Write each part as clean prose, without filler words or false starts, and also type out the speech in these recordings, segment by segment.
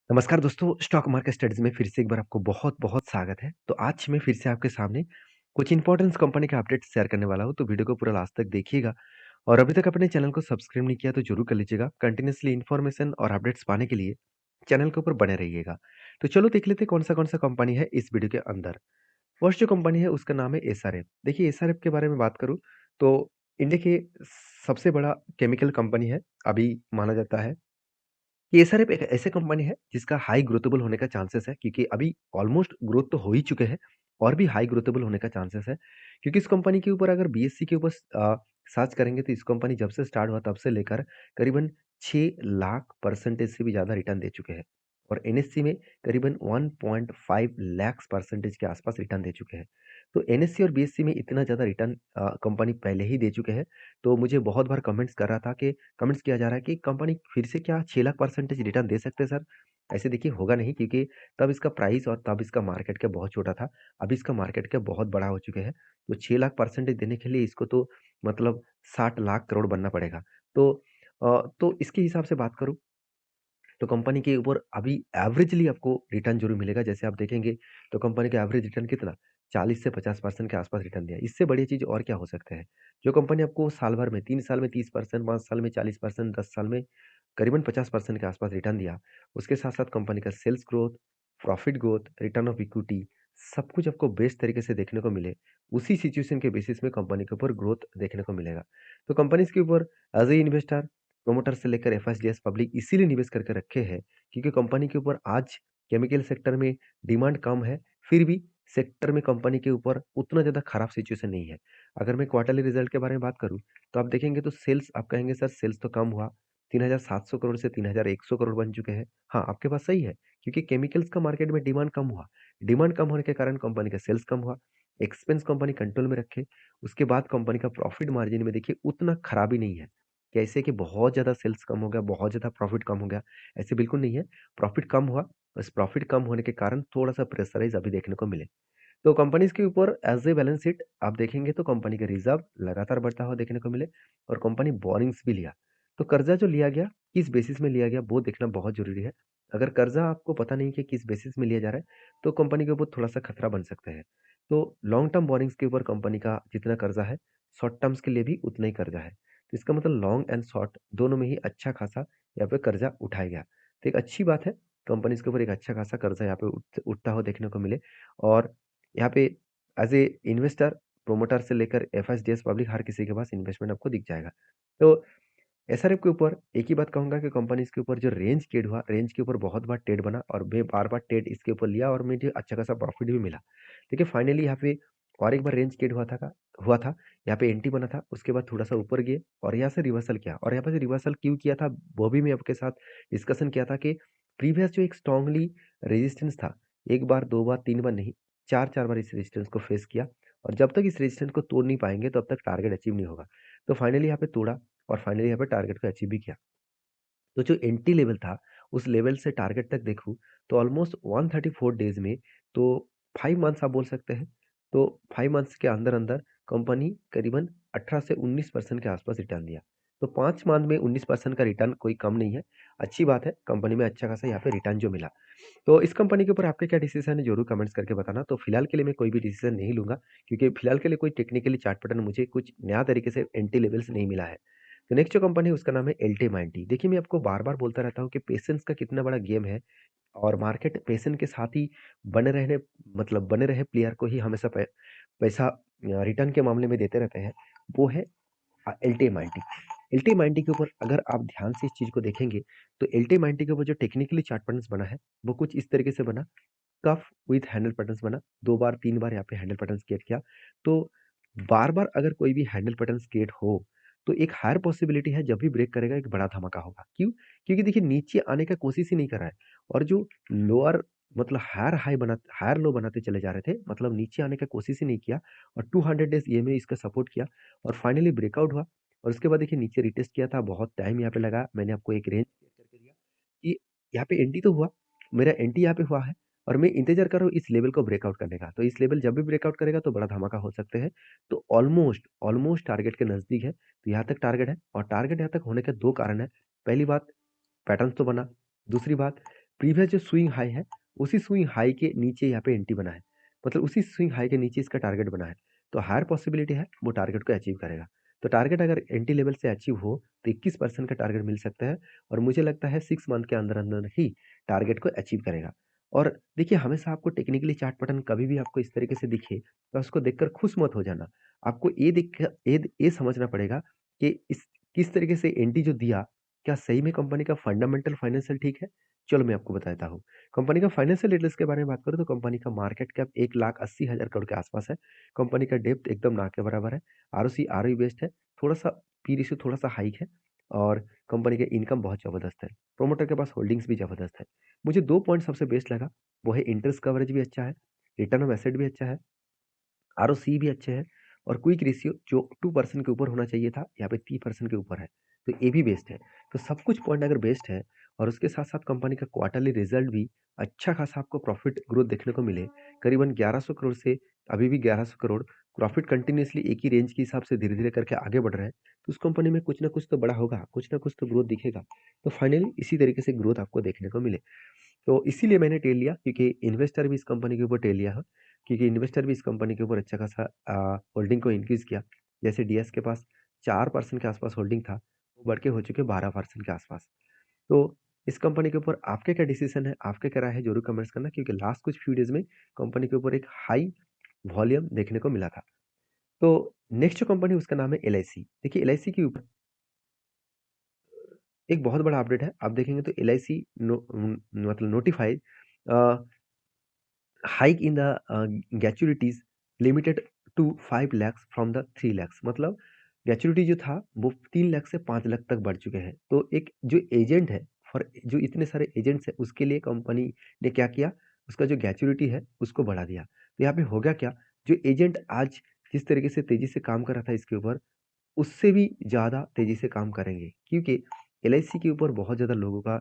नमस्कार दोस्तों, stock market studies में फिर से एक बार आपको बहुत-बहुत स्वागत है। तो आज मैं फिर से आपके सामने कुछ इम्पोर्टेंस कंपनी के अपडेट्स शेयर करने वाला हूँ, तो वीडियो को पूरा लास्ट तक देखिएगा और अभी तक अपने चैनल को सब्सक्राइब नहीं किया तो ज़रूर कर लीजिएगा। कंटिन्यूअसली इन्फॉर्मेशन और अपडेट्स पाने के लिए चैनल के ऊपर बने रहिएगा। तो चलो देख लेते हैं कौन-सा कंपनी है इस वीडियो के अंदर। फर्स्ट जो कंपनी है उसका नाम है एसआरएफ। देखिए एसआरएफ के बारे में बात करूँ तो इंडिया के सबसे बड़ा केमिकल कंपनी है, अभी माना जाता है। ये एसआरएफ एक ऐसे कंपनी है जिसका हाई ग्रोथेबल होने का चांसेस है क्योंकि अभी ऑलमोस्ट ग्रोथ तो हो ही चुके हैं और भी हाई ग्रोथेबल होने का चांसेस है क्योंकि इस कंपनी के ऊपर अगर बीएससी के ऊपर सर्च करेंगे तो इस कंपनी जब से स्टार्ट हुआ तब से लेकर करीबन 6 लाख% से भी ज़्यादा रिटर्न दे चुके हैं और एनएससी में करीबन 1.5 लाख परसेंटेज के आसपास रिटर्न दे चुके हैं। तो एनएससी और बीएससी में इतना ज़्यादा रिटर्न कंपनी पहले ही दे चुके हैं। तो मुझे बहुत बार कमेंट्स कर रहा था कि कमेंट्स किया जा रहा है कि कंपनी फिर से क्या 6 लाख परसेंटेज रिटर्न दे सकते हैं सर? ऐसे देखिए होगा नहीं क्योंकि तब इसका प्राइस और तब इसका मार्केट कैप बहुत छोटा था। अभी इसका मार्केट कैप बहुत बड़ा हो चुके हैं। तो 6 लाख परसेंटेज देने के लिए इसको तो मतलब 60 लाख करोड़ बनना पड़ेगा। तो तो इसके हिसाब से बात करूँ तो कंपनी के ऊपर अभी एवरेजली आपको रिटर्न ज़रूर मिलेगा। जैसे आप देखेंगे तो कंपनी का एवरेज रिटर्न कितना 40 से 50% के आसपास रिटर्न दिया है। इससे बड़ी चीज़ और क्या हो सकते हैं? जो कंपनी आपको साल भर में 3 साल में 30%, 5 साल में 40%, 10 साल में करीबन 50% के आसपास रिटर्न दिया। उसके साथ-साथ कंपनी का sales growth, profit growth, return of equity सब कुछ आपको बेस्ट तरीके से देखने को मिले। उसी सिचुएशन के बेसिस में कंपनी के ऊपर ग्रोथ देखने को मिलेगा। तो कंपनीज़ के ऊपर एज़ ए इन्वेस्टर, प्रोमोटर से लेकर एफआईजीएस पब्लिक इसीलिए निवेश करके रखे हैं क्योंकि कंपनी के ऊपर आज केमिकल सेक्टर में डिमांड कम है, फिर भी सेक्टर में कंपनी के ऊपर उतना ज़्यादा खराब सिचुएशन नहीं है। अगर मैं क्वार्टरली रिजल्ट के बारे में बात करूँ, तो आप देखेंगे तो सेल्स आप कहेंगे सर सेल्स तो कम हुआ, 3,700 करोड़ से 3,100 करोड़ बन चुके हैं। हाँ, आपके पास सही है क्योंकि केमिकल्स का मार्केट में डिमांड कम हुआ। डिमांड कम होने के कारण कंपनी का सेल्स कम हुआ, एक्सपेंस कंपनी कंट्रोल में रखे, उसके बाद कंपनी का प्रॉफिट मार्जिन में देखिए उतना खराबी नहीं है। कैसे कि बहुत ज़्यादा सेल्स कम हो गया, बहुत ज़्यादा प्रॉफिट कम हो गया, ऐसे बिल्कुल नहीं है। प्रॉफिट कम हुआ, बस प्रॉफिट कम होने के कारण थोड़ा-सा प्रेशराइज़ अभी देखने को मिले। तो कंपनीज़ के ऊपर एज़ ए बैलेंस शीट आप देखेंगे तो कंपनी का रिज़र्व लगातार बढ़ता हुआ देखने को मिले और कंपनी बोरिंग्स भी लिया। तो कर्ज़ा जो लिया गया, किस बेसिस में लिया गया वो देखना बहुत ज़रूरी है। अगर कर्ज़ा आपको पता नहीं कि किस बेसिस में लिया जा रहा है, तो कंपनी के ऊपर थोड़ा-सा खतरा बन सकता है। तो लॉन्ग टर्म बोरिंग्स के ऊपर कंपनी का जितना कर्ज़ा है, शॉर्ट टर्म्स के लिए भी उतना ही कर्ज़ा है। तो इसका मतलब लॉन्ग एंड शॉर्ट दोनों में ही अच्छा खासा यहाँ पे कर्ज़ा उठाया गया। तो एक अच्छी बात है, कंपनीज़ के ऊपर एक अच्छा खासा कर्ज़ा यहाँ पे उठता हुआ देखने को मिले और यहाँ पे एज़ ए इन्वेस्टर, प्रोमोटर से लेकर एफएसडीएस पब्लिक हर किसी के पास इन्वेस्टमेंट आपको दिख जाएगा। तो एसआरएफ के ऊपर एक ही बात कहूँगा कि कंपनीज़ के ऊपर जो रेंज ट्रेड हुआ, रेंज के ऊपर बहुत बार ट्रेड बना और मैं बार-बार ट्रेड इसके ऊपर लिया और मुझे अच्छा खासा प्रॉफिट भी मिला। देखिए फाइनली यहाँ पे और एक बार रेंज ट्रेड हुआ था, यहाँ पे एंट्री बना था, उसके बाद थोड़ा-सा ऊपर गए और यहाँ से रिवर्सल किया और यहाँ पे से रिवर्सल क्यों किया था, वो भी मैं आपके साथ डिस्कशन किया था कि प्रीवियस जो एक स्ट्रांगली रेजिस्टेंस था, 1 बार, 2 बार, 3 बार नहीं, 4-4 बार इस रेजिस्टेंस को फेस किया और जब तक इस रेजिस्टेंस को तोड़ नहीं पाएँगे, तब तक टारगेट अचीव नहीं होगा। तो फाइनली यहाँ पे तोड़ा और फाइनली यहाँ पे टारगेट को अचीव भी किया। तो जो एंट्री लेवल था, उस लेवल से टारगेट तक देखूँ तो ऑलमोस्ट 134 डेज़ में तो 5 मंथ्स आप बोल सकते हैं। तो 5 मंथ्स के अंदर-अंदर कंपनी करीबन 18 से 19% के आसपास रिटर्न दिया। तो 5 मंथ में 19% का रिटर्न कोई कम नहीं है। अच्छी बात है, कंपनी में अच्छा खासा यहाँ पे रिटर्न जो मिला। तो इस कंपनी के ऊपर आपका क्या डिसीज़न है ज़रूर कमेंट्स करके बताना। तो फिलहाल के लिए मैं कोई भी डिसीज़न नहीं लूँगा क्योंकि फिलहाल के लिए कोई टेक्निकली चार्ट पैटर्न मुझे कुछ नया तरीके से एंट्री लेवल्स नहीं मिला है। तो नेक्स्ट जो कंपनी है उसका नाम है एल्टी-माइंटी। देखिए मैं आपको बार-बार बोलता रहता हूँ कि पेशेंस का कितना बड़ा गेम है और मार्केट पेशेंस के साथ ही बने रहे प्लेयर को ही हमेशा पैसा रिटर्न के मामले में देते रहते हैं। वो है एल्टी-माइंटी। एल्टी-माइंटी के ऊपर अगर आप ध्यान से इस चीज़ को देखेंगे तो एल्टी-माइंटी के ऊपर जो टेक्निकली चार्ट पैटर्न्स बना है, वो कुछ इस तरीके से बना, कफ विथ हैंडल पैटर्न्स बना, 2 बार 3 बार यहाँ पे हैंडल पैटर्न्स क्रिएट किया। तो बार-बार अगर कोई भी हैंडल पैटर्न्स क्रिएट हो, तो एक हायर पॉसिबिलिटी है जब भी ब्रेक करेगा एक बड़ा धमाका होगा। क्यों? क्योंकि देखिए नीचे आने का कोशिश ही नहीं कर रहा है और जो लोअर हायर लो बनाते चले जा रहे थे, मतलब नीचे आने का कोशिश ही नहीं किया और 200 डेज़ ईएमए इसका सपोर्ट किया और फाइनली ब्रेकआउट हुआ और उसके बाद देखिए नीचे रिटेस्ट किया था, बहुत टाइम यहाँ पे लगा। मैंने आपको एक रेंज सेट करके दिया कि यहाँ पे एंट्री तो हुआ, मेरा एंट्री यहाँ पे हुआ है और मैं इंतज़ार कर रहा हूँ इस लेवल को ब्रेकआउट करने का। तो इस लेवल जब भी ब्रेकआउट करेगा तो बड़ा धमाका हो सकते हैं। तो ऑलमोस्ट टारगेट के नज़दीक है। तो यहाँ तक टारगेट है और टारगेट यहाँ तक होने के 2 कारण हैं। पहली बात पैटर्न्स तो बना, दूसरी बात प्रीवियस जो स्विंग हाई है, उसी स्विंग हाई के नीचे यहाँ पे एंट्री बना है। मतलब उसी स्विंग हाई के नीचे इसका टारगेट बना है। तो हायर पॉसिबिलिटी है वो टारगेट को अचीव करेगा। तो टारगेट अगर एंट्री लेवल से अचीव हो तो 21% का टारगेट मिल सकता है और मुझे लगता है 6 मंथ के अंदर-अंदर ही टारगेट को अचीव करेगा। और देखिए हमेशा आपको टेक्निकली चार्ट पैटर्न कभी भी आपको इस तरीके से दिखे तो उसको देखकर खुश मत हो जाना। आपको ये समझना पड़ेगा कि इस किस तरीके से एंट्री जो दिया, क्या सही में कंपनी का फंडामेंटल फाइनेंशियल ठीक है? चलो मैं आपको बताता हूँ। कंपनी का फाइनेंशियल डिटेल्स के बारे में बात करूँ तो कंपनी का मार्केट कैप 1,80,000 करोड़ के आसपास है। कंपनी का डेब्ट एकदम ना के बराबर है। आरओसी आरओई बेस्ड है। थोड़ा-सा पी रेशियो थोड़ा-सा हाइक है और कंपनी का इनकम बहुत ज़बरदस्त है। प्रोमोटर के पास होल्डिंग्स भी ज़बरदस्त है। मुझे 2 पॉइंट सबसे बेस्ट लगा, वो है इंटरेस्ट कवरेज भी अच्छा है, रिटर्न ऑन एसेट भी अच्छा है, आरओसी भी अच्छे हैं और क्विक रेशियो जो 2% के ऊपर होना चाहिए था, यहाँ पे 3% के ऊपर है। तो ये भी बेस्ट है। तो सब कुछ पॉइंट अगर बेस्ट है और उसके साथ-साथ कंपनी का क्वार्टरली रिजल्ट भी अच्छा खासा आपको प्रॉफिट ग्रोथ देखने को मिले, करीबन 1100 करोड़ से अभी भी 1100 करोड़ प्रॉफिट कंटिन्यूअसली एक ही रेंज के हिसाब से धीरे-धीरे करके आगे बढ़ रहा है, तो उस कंपनी में कुछ ना कुछ तो बड़ा होगा, कुछ ना कुछ तो ग्रोथ दिखेगा। तो फाइनली इसी तरीके से ग्रोथ आपको देखने को मिले। तो इसीलिए मैंने टेल लिया क्योंकि इन्वेस्टर भी इस कंपनी के ऊपर टेल लिया है, क्योंकि इन्वेस्टर भी इस कंपनी के ऊपर अच्छा खासा होल्डिंग को इंक्रीज़ किया। जैसे डीएस के पास 4% के आसपास होल्डिंग था, वो बढ़ के हो चुके 12% के आसपास। तो इस कंपनी के ऊपर आपके क्या डिसीज़न है, आपके क्या राय है ज़रूर कमेंट्स करना क्योंकि लास्ट कुछ फ्यू डेज़ में कंपनी के ऊपर एक हाई वॉल्यूम देखने को मिला था। तो नेक्स्ट जो कंपनी है उसका नाम है एलआईसी। देखिए एलआईसी के ऊपर एक बहुत बड़ा अपडेट है। आप देखेंगे तो एलआईसी मतलब notified a hike in the gratuities limited to 5 lakh from the 3 lakh मतलब ग्रेच्युइटी जो था वो 3 लाख से 5 लाख तक बढ़ चुके हैं। तो एक जो एजेंट है फॉर जो इतने सारे एजेंट्स हैं उसके लिए कंपनी ने क्या किया उसका जो ग्रेच्युइटी है उसको बढ़ा दिया। तो यहाँ पे हो गया क्या जो एजेंट आज जिस तरीके से तेजी से काम कर रहा था इसके ऊपर उससे भी ज़्यादा तेज़ी से काम करेंगे क्योंकि एलआईसी के ऊपर बहुत ज़्यादा लोगों का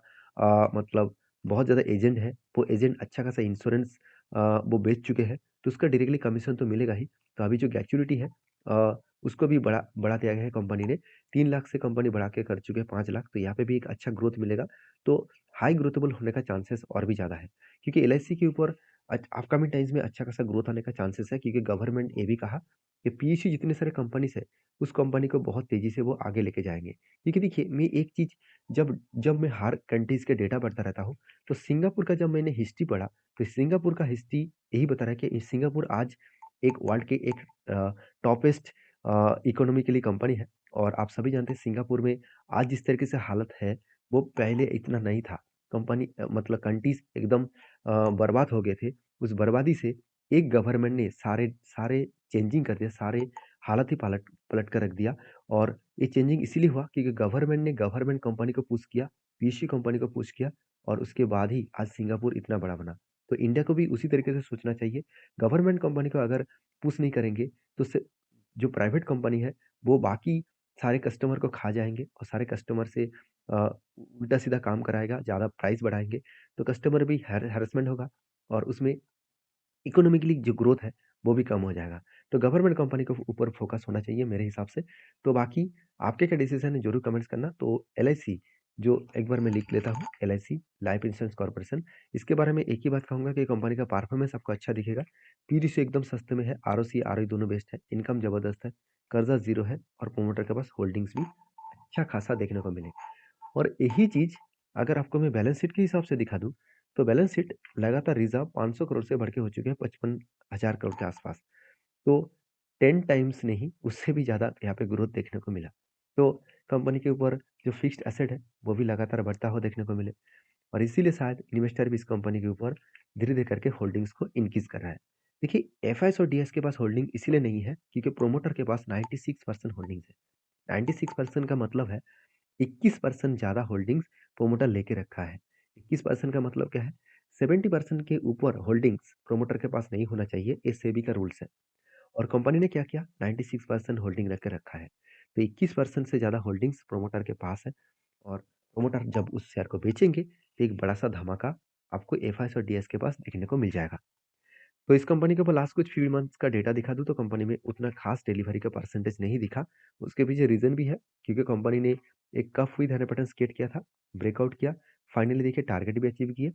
मतलब बहुत ज़्यादा एजेंट है, वो एजेंट अच्छा खासा इंश्योरेंस वो बेच चुके हैं, तो उसका डायरेक्टली कमीशन तो मिलेगा ही। तो अभी जो ग्रेच्युइटी है उसको भी बढ़ा दिया गया है कंपनी ने, 3 लाख से कंपनी बढ़ा के कर चुके हैं 5 लाख, तो यहाँ पे भी एक अच्छा ग्रोथ मिलेगा। तो हाई ग्रोथेबल होने का चांसेस और भी ज़्यादा है, क्योंकि एलआईसी के ऊपर अपकमिंग टाइम्स में अच्छा खासा ग्रोथ आने का चांसेस है क्योंकि गवर्नमेंट ये भी कहा कि पीएसयू जितने सारे कंपनीज़ है उस कंपनी को बहुत तेज़ी से वो आगे लेके जाएँगे। क्योंकि देखिए मैं एक चीज़ जब जब मैं हर कंट्रीज़ के डेटा पढ़ता रहता हूँ, तो सिंगापुर का जब मैंने हिस्ट्री पढ़ा, तो सिंगापुर का हिस्ट्री यही बता रहा है कि सिंगापुर आज एक वर्ल्ड के एक टॉपेस्ट इकोनॉमिकली कंपनी है और आप सभी जानते हैं सिंगापुर में आज जिस तरीके से हालत है, वो पहले इतना नहीं था। कंपनी मतलब कंट्रीज़ एकदम बर्बाद हो गए थे। उस बर्बादी से एक गवर्नमेंट ने सारे सारे चेंजिंग कर दिया, सारे हालत ही पलट पलट कर रख दिया और ये चेंजिंग इसीलिए हुआ क्योंकि गवर्नमेंट ने गवर्नमेंट कंपनी को पुश किया, पीएसयू कंपनी को पुश किया और उसके बाद ही आज सिंगापुर इतना बड़ा बना। तो इंडिया को भी उसी तरीके से सोचना चाहिए। गवर्नमेंट कंपनी को अगर पुश नहीं करेंगे तो उससे जो प्राइवेट कंपनी है वो बाकी सारे कस्टमर को खा जाएँगे और सारे कस्टमर से अ, उल्टा-सीधा काम कराएगा, ज़्यादा प्राइस बढ़ाएँगे, तो कस्टमर भी हैरेसमेंट होगा और उसमें इकोनॉमिकली जो ग्रोथ है, वो भी कम हो जाएगा। तो गवर्नमेंट कंपनी के ऊपर फोकस होना चाहिए मेरे हिसाब से। तो बाकी आपके क्या डिसीज़न है ज़रूर कमेंट्स करना। तो एलआईसी जो एक बार मैं लिख लेता हूँ एलआईसी लाइफ इंश्योरेंस कॉर्पोरेशन। इसके बारे में एक ही बात कहूँगा कि कंपनी का परफॉर्मेंस आपको अच्छा दिखेगा। पी रेशियो एकदम सस्ते में है, आरओसी, आरओई दोनों बेस्ट है, इनकम ज़बरदस्त है, कर्ज़ा ज़ीरो है और प्रोमोटर के पास होल्डिंग्स भी अच्छा खासा देखने को मिले। और यही चीज़ अगर आपको मैं बैलेंस शीट के हिसाब से दिखा दूँ, तो बैलेंस शीट लगातार रिज़र्व 500 करोड़ से बढ़ के हो चुके हैं 55,000 करोड़ के आसपास। तो 10 टाइम्स नहीं, उससे भी ज़्यादा यहाँ पे ग्रोथ देखने को मिला। तो कंपनी के ऊपर जो फिक्स्ड एसेट है, वो भी लगातार बढ़ता हुआ देखने को मिले और इसीलिए शायद इन्वेस्टर भी इस कंपनी के ऊपर धीरे-धीरे करके होल्डिंग्स को इंक्रीज़ कर रहा है। देखिए, एफआईएस और डीएस के पास होल्डिंग इसीलिए नहीं है क्योंकि प्रोमोटर के पास 96% होल्डिंग्स है। 96% का मतलब है 21% ज़्यादा होल्डिंग्स प्रोमोटर लेके रखा है। 21% का मतलब क्या है? 70% के ऊपर होल्डिंग्स प्रोमोटर के पास नहीं होना चाहिए, ये सेबी का रूल्स है। और कंपनी ने क्या किया? 96% होल्डिंग रख के रखा है। तो 21% से ज़्यादा होल्डिंग्स प्रोमोटर के पास है और प्रोमोटर जब उस शेयर को बेचेंगे, तो एक बड़ा-सा धमाका आपको एफआईएस और डीएस के पास देखने को मिल जाएगा। तो इस कंपनी के ऊपर लास्ट कुछ फ्यू मंथ्स का डेटा दिखा दूँ तो कंपनी में उतना खास डिलीवरी का परसेंटेज नहीं दिखा। उसके पीछे रीज़न भी है क्योंकि कंपनी ने एक cup with hand pattern create किया था, ब्रेकआउट किया, फाइनली देखिए टारगेट भी अचीव किए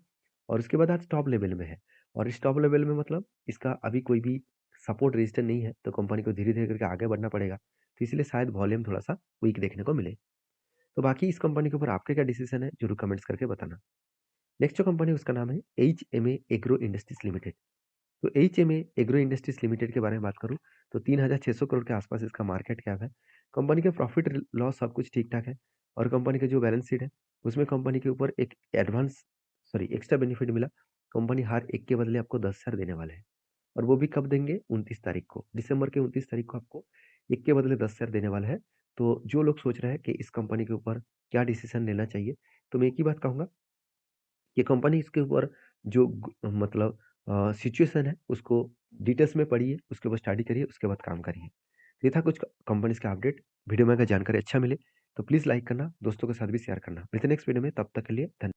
और उसके बाद आज टॉप लेवल में है। और इस टॉप लेवल में मतलब इसका अभी कोई भी सपोर्ट रजिस्टर नहीं है, तो कंपनी को धीरे-धीरे करके आगे बढ़ना पड़ेगा। तो इसलिए शायद वॉल्यूम थोड़ा-सा वीक देखने को मिले। तो बाकी इस कंपनी के ऊपर आपके क्या डिसीजन है, ज़रूर कमेंट्स करके बताना। नेक्स्ट जो कंपनी है उसका नाम है एचएमए एग्रो इंडस्ट्रीज लिमिटेड। तो एचएमए एग्रो इंडस्ट्रीज लिमिटेड के बारे में बात करूँ तो 3,600 करोड़ के आसपास इसका मार्केट कैप है। कंपनी के प्रॉफिट लॉस सब कुछ ठीक-ठाक है और कंपनी का जो बैलेंस शीट है उसमें कंपनी के ऊपर एक एक्स्ट्रा बेनिफिट मिला। कंपनी हर एक के बदले आपको 10,000 देने वाले हैं और वो भी कब देंगे? 29 तारीख को। दिसंबर के 29 तारीख को आपको 1 के बदले 10,000 देने वाले हैं। तो जो लोग सोच रहे हैं कि इस कंपनी के ऊपर क्या डिसीज़न लेना चाहिए, तो मैं एक ही बात कहूँगा कि कंपनी इसके ऊपर जो मतलब सिचुएशन है उसको डिटेल्स में पढ़िए, उसके ऊपर स्टडी करिए, उसके बाद काम करिए। ये था कुछ कंपनीज़ का अपडेट। वीडियो में अगर जानकारी अच्छा मिले तो प्लीज़ लाइक करना, दोस्तों के साथ भी शेयर करना। मिलते हैं नेक्स्ट वीडियो में, तब तक के लिए धन्य